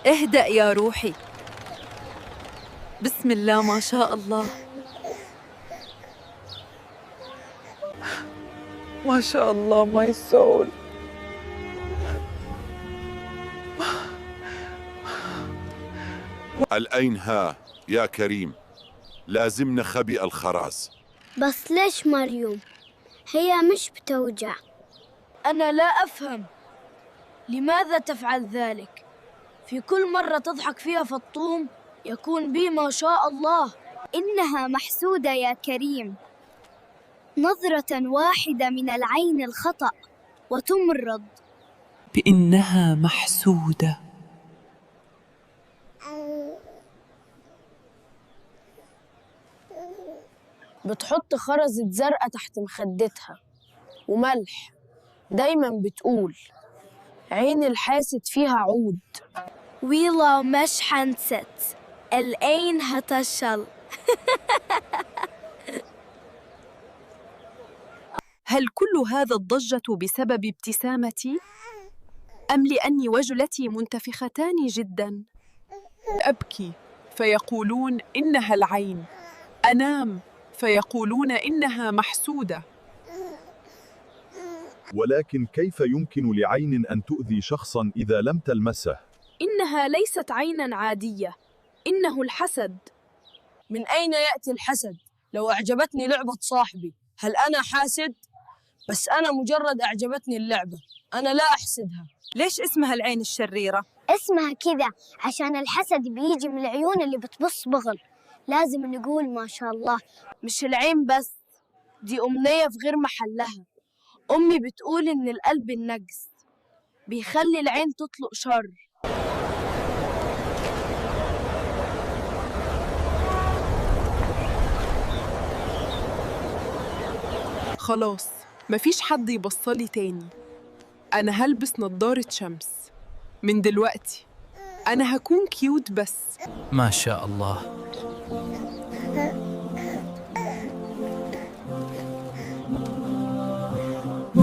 اهدأ يا روحي. بسم الله ما شاء الله. ما شاء الله my soul. الأين ها يا كريم؟ لازم نخبئ الخراز. بس ليش مريم؟ هي مش بتوجع. أنا لا أفهم لماذا تفعل ذلك؟ في كل مرة تضحك فيها فطوم يكون بي ما شاء الله. إنها محسودة يا كريم. نظرة واحدة من العين الخطأ وتمرض. بإنها محسودة. بتحط خرزة زرقاء تحت مخدتها وملح. دايما بتقول عين الحاسد فيها عود. ويلا مش حنست العين هتشل. هل كل هذا الضجة بسبب ابتسامتي؟ أم لأني وجلتي منتفختان جداً؟ أبكي فيقولون إنها العين، أنام فيقولون إنها محسودة. ولكن كيف يمكن لعين أن تؤذي شخصاً إذا لم تلمسه؟ إنها ليست عينا عادية، إنه الحسد. من أين يأتي الحسد؟ لو أعجبتني لعبة صاحبي هل أنا حاسد؟ بس أنا مجرد أعجبتني اللعبة، أنا لا أحسدها. ليش اسمها العين الشريرة؟ اسمها كذا عشان الحسد بيجي من العيون اللي بتبص بغل. لازم نقول ما شاء الله. مش العين بس، دي أمنية في غير محلها. أمي بتقول إن القلب النجس بيخلي العين تطلق شر. خلاص مفيش حد يبصلي تاني. أنا هلبس نظارة شمس من دلوقتي. أنا هكون كيوت بس. ما شاء الله.